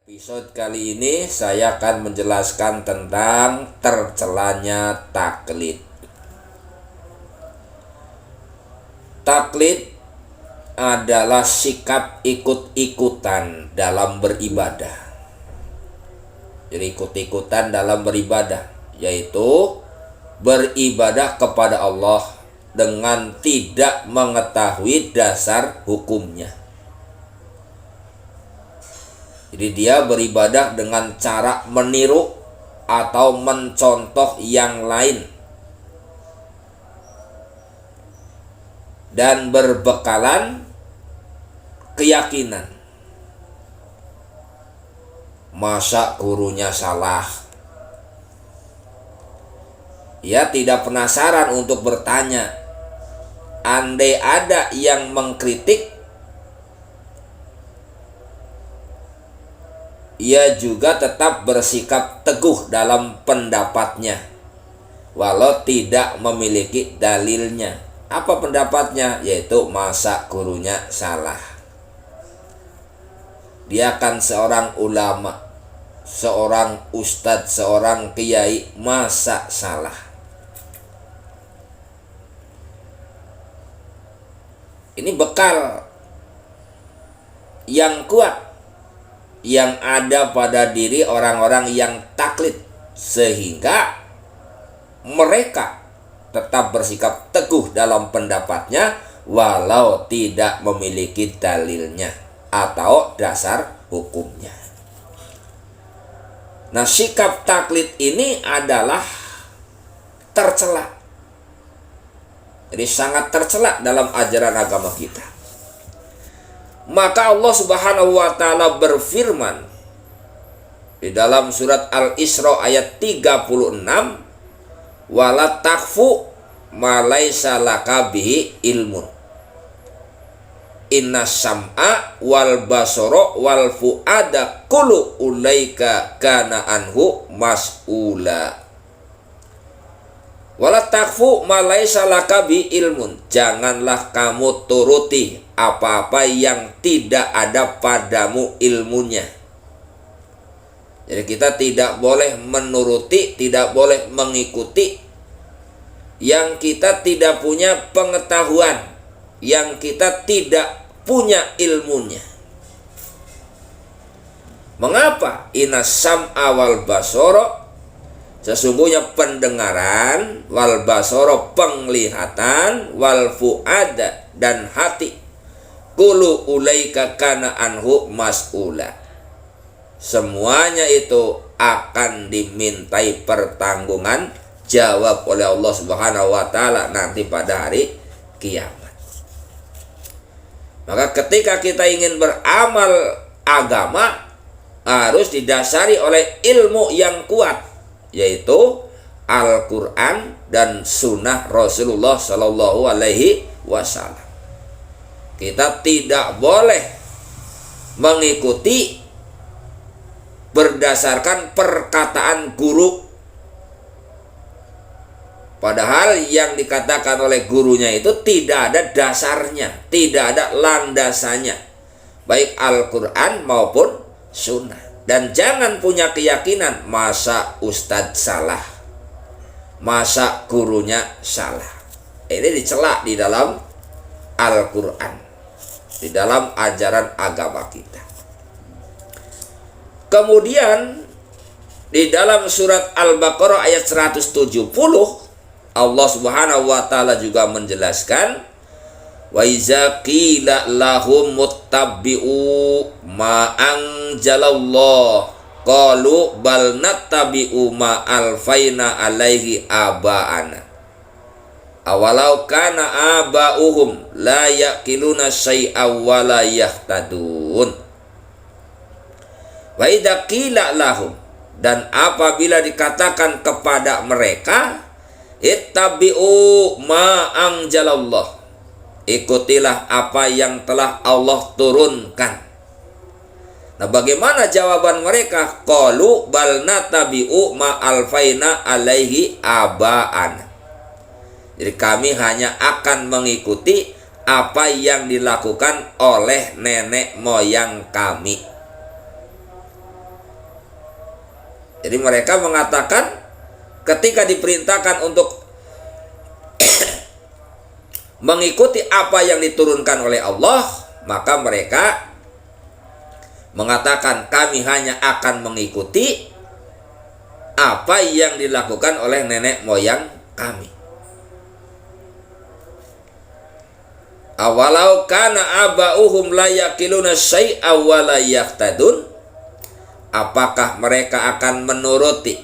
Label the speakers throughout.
Speaker 1: Episode kali ini saya akan menjelaskan tentang tercelanya taklid. Taklid adalah sikap ikut-ikutan dalam beribadah. Jadi ikut-ikutan dalam beribadah, yaitu beribadah kepada Allah dengan tidak mengetahui dasar hukumnya. Jadi dia beribadah dengan cara meniru atau mencontoh yang lain dan berbekalan keyakinan. Masa gurunya salah? Ia tidak penasaran untuk bertanya. Andai ada yang mengkritik, ia juga tetap bersikap teguh dalam pendapatnya, walau tidak memiliki dalilnya. Apa pendapatnya? Yaitu masa gurunya salah. Dia kan seorang ulama, seorang ustadz, seorang kiai, masa salah? Ini bekal yang kuat yang ada pada diri orang-orang yang taklid, sehingga mereka tetap bersikap teguh dalam pendapatnya walau tidak memiliki dalilnya atau dasar hukumnya. Nah, sikap taklid ini adalah tercela. Jadi sangat tercela dalam ajaran agama kita. Maka Allah Subhanahu wa taala berfirman di dalam surat Al-Isra ayat 36, "Wala takfu ma laisa laka bihi ilmun. Inna sam'a wal basara wal fuada kullu ulaika kana anhu mas'ula." Wala takfu ma laisa laka bi ilmun. Janganlah kamu turuti apa-apa yang tidak ada padamu ilmunya. Jadi kita tidak boleh menuruti, tidak boleh mengikuti yang kita tidak punya pengetahuan, yang kita tidak punya ilmunya. Mengapa? Inna sam'a wal basara, sesungguhnya pendengaran, wal basara penglihatan, wal fuada dan hati, kullu ulaika kana anhu mas'ula, semuanya itu akan dimintai pertanggungan jawab oleh Allah Subhanahu wa taala nanti pada hari kiamat. Maka ketika kita ingin beramal agama, harus didasari oleh ilmu yang kuat, yaitu Al-Quran dan Sunnah Rasulullah Sallallahu Alaihi Wasallam. Kita tidak boleh mengikuti berdasarkan perkataan guru, padahal yang dikatakan oleh gurunya itu tidak ada dasarnya, tidak ada landasannya, baik Al-Quran maupun Sunnah. Dan jangan punya keyakinan masa ustadz salah, masa gurunya salah. Ini dicela di dalam Al-Quran, di dalam ajaran agama kita. Kemudian di dalam surat Al-Baqarah ayat 170, Allah Subhanahu wa taala juga menjelaskan, wa iza qila lahum muttabi'u ma anjalallah qalu bal nattabi'u ma alfaina alaihi aba'ana awalau kana aba'uhum la yaqiluna syai'aw wa la yahtadun. Wa idza qila lahum, dan apabila dikatakan kepada mereka, ittabi'u ma anjalallah, ikutilah apa yang telah Allah turunkan. Nah, bagaimana jawaban mereka? Qalu bal natabi'u ma alfaina alaihi aba'ana. Jadi kami hanya akan mengikuti apa yang dilakukan oleh nenek moyang kami. Jadi mereka mengatakan ketika diperintahkan untuk mengikuti apa yang diturunkan oleh Allah, maka mereka mengatakan kami hanya akan mengikuti apa yang dilakukan oleh nenek moyang kami. Awalau kana aba'uhum la yaqiluna syai'a wa la yahtadun. Apakah mereka akan menuruti?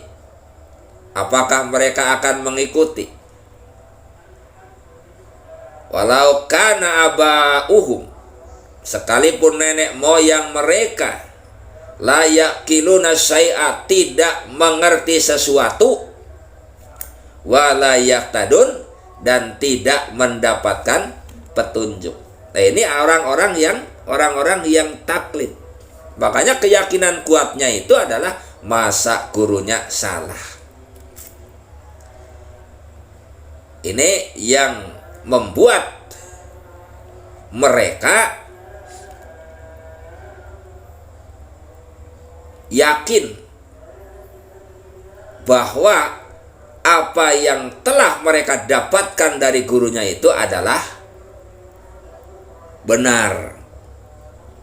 Speaker 1: Apakah mereka akan mengikuti? Walau kana aba'uhum, sekalipun nenek moyang mereka la yaqiluna syai'a, tidak mengerti sesuatu, wa la yahtadun, dan tidak mendapatkan petunjuk. Nah, ini orang-orang yang taklid. Makanya keyakinan kuatnya itu adalah masa gurunya salah. Ini yang membuat mereka yakin bahwa apa yang telah mereka dapatkan dari gurunya itu adalah benar,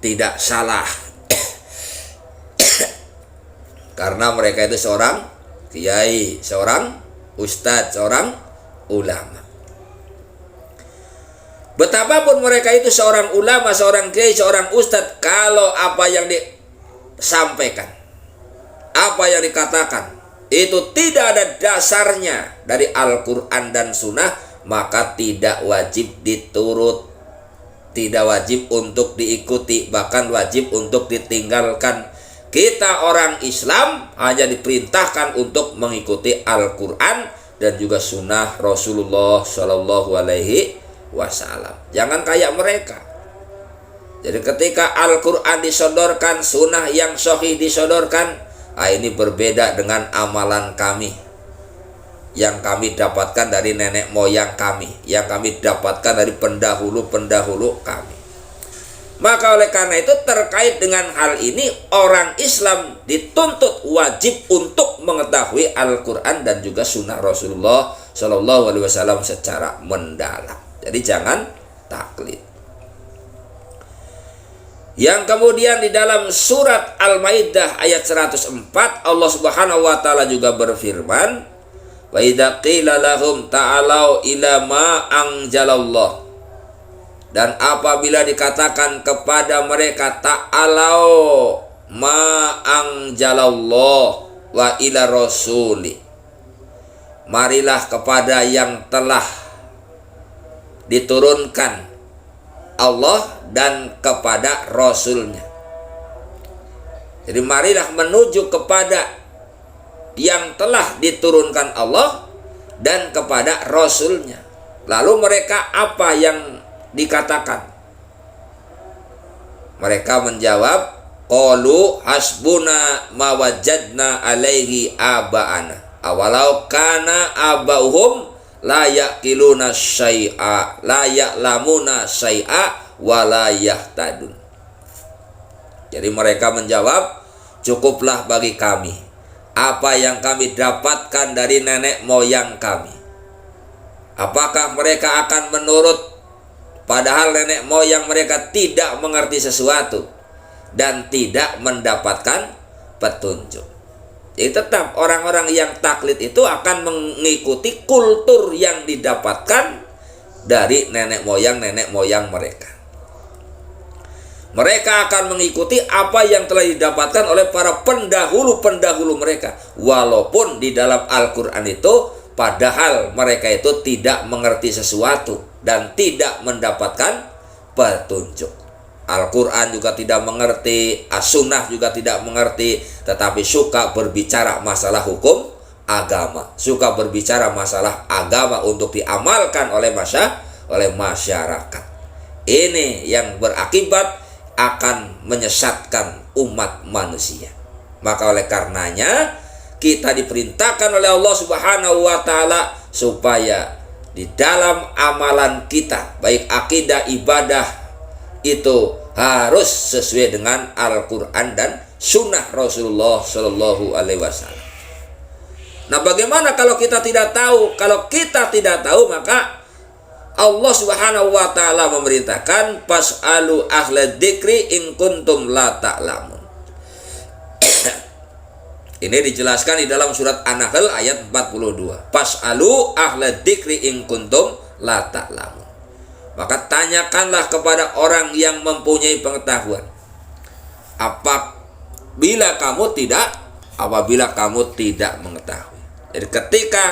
Speaker 1: tidak salah. Karena mereka itu seorang kiai, seorang ustadz, seorang ulama. Betapapun mereka itu seorang ulama, seorang kiai, seorang ustadz, kalau apa yang disampaikan, apa yang dikatakan itu tidak ada dasarnya dari Al-Quran dan Sunnah, maka tidak wajib diturut, tidak wajib untuk diikuti, bahkan wajib untuk ditinggalkan. Kita orang Islam hanya diperintahkan untuk mengikuti Al-Quran dan juga Sunnah Rasulullah Shallallahu Alaihi Wasallam. Jangan kayak mereka. Jadi ketika Al-Quran disodorkan, Sunnah yang sahih disodorkan, ini berbeda dengan amalan kami yang kami dapatkan dari nenek moyang kami, yang kami dapatkan dari pendahulu-pendahulu kami. Maka oleh karena itu, terkait dengan hal ini, orang Islam dituntut wajib untuk mengetahui Al-Quran dan juga Sunnah Rasulullah Shallallahu Alaihi Wasallam secara mendalam. Jadi jangan taklid. Yang kemudian di dalam surat Al-Maidah ayat 104, Allah Subhanahu wa taala juga berfirman, "Wa idza qila lahum ta'alau ila ma anzalallah." Dan apabila dikatakan kepada mereka ta'alau ma anzalallah wa ila rasuli, marilah kepada yang telah diturunkan Allah dan kepada Rasulnya. Jadi marilah menuju kepada yang telah diturunkan Allah dan kepada Rasulnya. Lalu mereka apa yang dikatakan? Mereka menjawab, qalu hasbuna ma wajadna alaihi aba'ana awalau kana aba'uhum la yaqiluna syai'a la ya'lamuna syai'a wa la yahtadun. Jadi mereka menjawab, cukuplah bagi kami apa yang kami dapatkan dari nenek moyang kami. Apakah mereka akan menurut padahal nenek moyang mereka tidak mengerti sesuatu dan tidak mendapatkan petunjuk? Jadi tetap orang-orang yang taklid itu akan mengikuti kultur yang didapatkan dari nenek moyang mereka. Mereka akan mengikuti apa yang telah didapatkan oleh para pendahulu-pendahulu mereka. Walaupun di dalam Al-Quran itu, padahal mereka itu tidak mengerti sesuatu dan tidak mendapatkan petunjuk. Al-Quran juga tidak mengerti, As-Sunnah juga tidak mengerti, tetapi suka berbicara masalah hukum agama, suka berbicara masalah agama untuk diamalkan oleh masyarakat. Ini yang berakibat akan menyesatkan umat manusia. Maka oleh karenanya kita diperintahkan oleh Allah Subhanahu wa taala supaya di dalam amalan kita, baik akidah, ibadah, itu harus sesuai dengan Al-Quran dan Sunnah Rasulullah Shallallahu Alaihi Wasallam. Nah, bagaimana kalau kita tidak tahu? Kalau kita tidak tahu, maka Allah Subhanahu wa taala memerintahkan fas'alu ahla dzikri in kuntum la ta'lamun. Ini dijelaskan di dalam surat An-Nahl ayat 42. Fas'alu ahla dzikri in kuntum la ta'lamun. Maka tanyakanlah kepada orang yang mempunyai pengetahuan. Apabila kamu tidak mengetahui. Jadi ketika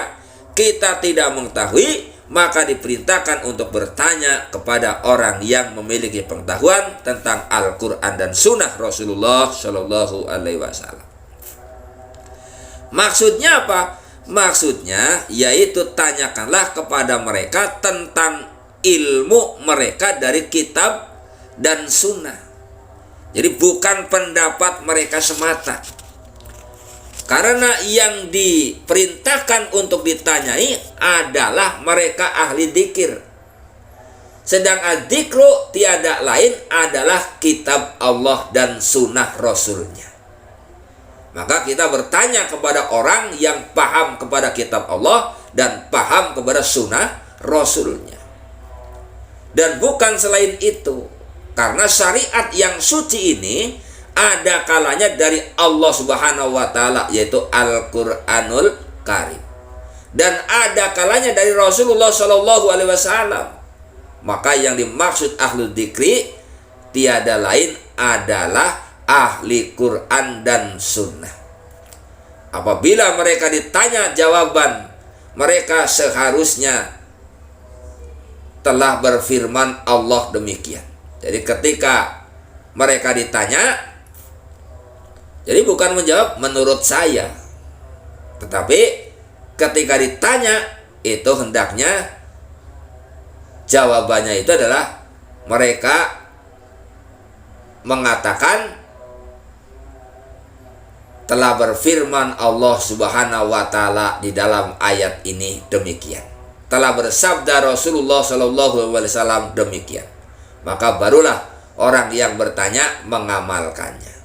Speaker 1: kita tidak mengetahui, maka diperintahkan untuk bertanya kepada orang yang memiliki pengetahuan tentang Al-Quran dan Sunnah Rasulullah Shallallahu Alaihi Wasallam. Maksudnya apa? Maksudnya yaitu tanyakanlah kepada mereka tentang ilmu mereka dari kitab dan sunnah. Jadi bukan pendapat mereka semata. Karena yang diperintahkan untuk ditanyai adalah mereka ahli dzikir. Sedang adzikru tiada lain adalah kitab Allah dan sunnah Rasulnya. Maka kita bertanya kepada orang yang paham kepada kitab Allah dan paham kepada sunnah Rasulnya. Dan bukan selain itu. Karena syariat yang suci ini ada kalanya dari Allah Subhanahu wa taala, yaitu Al-Qur'anul Karim. Dan ada kalanya dari Rasulullah Shallallahu alaihi wasallam. Maka yang dimaksud ahlu dzikri tiada lain adalah ahli Quran dan sunnah. Apabila mereka ditanya jawaban, mereka seharusnya telah berfirman Allah demikian. Jadi ketika mereka ditanya, jadi bukan menjawab menurut saya, tetapi ketika ditanya itu hendaknya jawabannya itu adalah mereka mengatakan telah berfirman Allah Subhanahu wa taala di dalam ayat ini demikian. Telah bersabda Rasulullah Shallallahu alaihi wasallam demikian. Maka barulah orang yang bertanya mengamalkannya.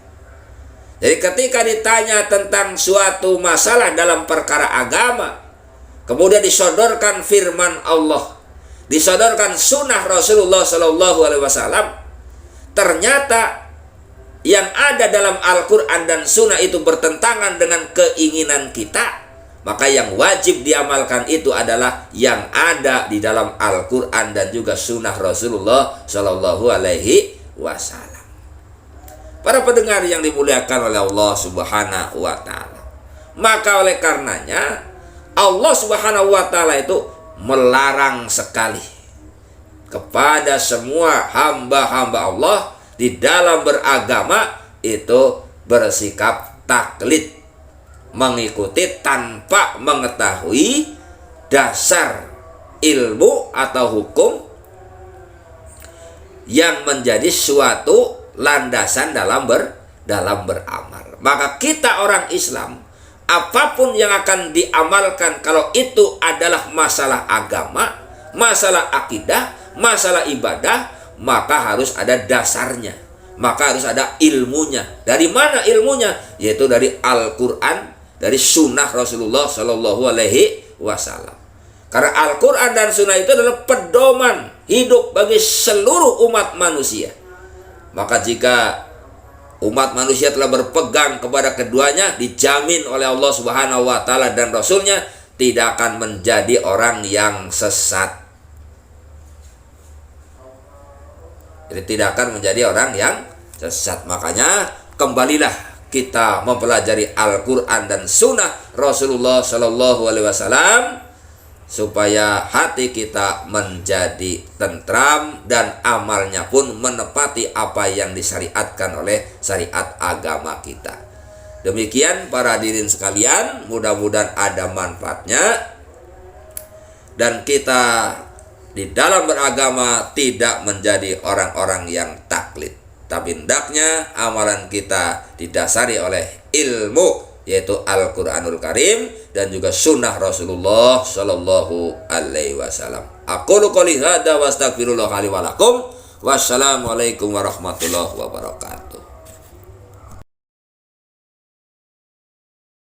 Speaker 1: Jadi ketika ditanya tentang suatu masalah dalam perkara agama, kemudian disodorkan firman Allah, disodorkan sunnah Rasulullah Shallallahu alaihi wasallam, ternyata yang ada dalam Al-Quran dan sunnah itu bertentangan dengan keinginan kita, maka yang wajib diamalkan itu adalah yang ada di dalam Al-Quran dan juga sunnah Rasulullah Shallallahu alaihi wasallam. Para pendengar yang dimuliakan oleh Allah Subhanahu wa ta'ala, maka oleh karenanya Allah Subhanahu wa ta'ala itu melarang sekali kepada semua hamba-hamba Allah di dalam beragama itu bersikap taklid, mengikuti tanpa mengetahui dasar ilmu atau hukum yang menjadi suatu landasan dalam beramal. Maka kita orang Islam, apapun yang akan diamalkan, kalau itu adalah masalah agama, masalah akidah, masalah ibadah, maka harus ada dasarnya, maka harus ada ilmunya. Dari mana ilmunya? Yaitu dari Al-Quran, dari sunnah Rasulullah Shallallahu alaihi wasallam. Karena Al-Quran dan sunnah itu adalah pedoman hidup bagi seluruh umat manusia. Maka jika umat manusia telah berpegang kepada keduanya, dijamin oleh Allah Subhanahu wa ta'ala dan Rasulnya tidak akan menjadi orang yang sesat. Jadi tidak akan menjadi orang yang sesat. Makanya kembalilah kita mempelajari Al-Quran dan Sunnah Rasulullah Shallallahu alaihi wasallam supaya hati kita menjadi tentram dan amalnya pun menepati apa yang disyariatkan oleh syariat agama kita. Demikian para hadirin sekalian, mudah-mudahan ada manfaatnya dan kita di dalam beragama tidak menjadi orang-orang yang taklid, tapi hendaknya amalan kita didasari oleh ilmu, yaitu Al-Quranul Karim dan juga sunnah Rasulullah Shallallahu alaihi wasallam. Aqulu qouli hadza wa astaghfirullah li wa lakum. Wassalamualaikum warahmatullahi wabarakatuh.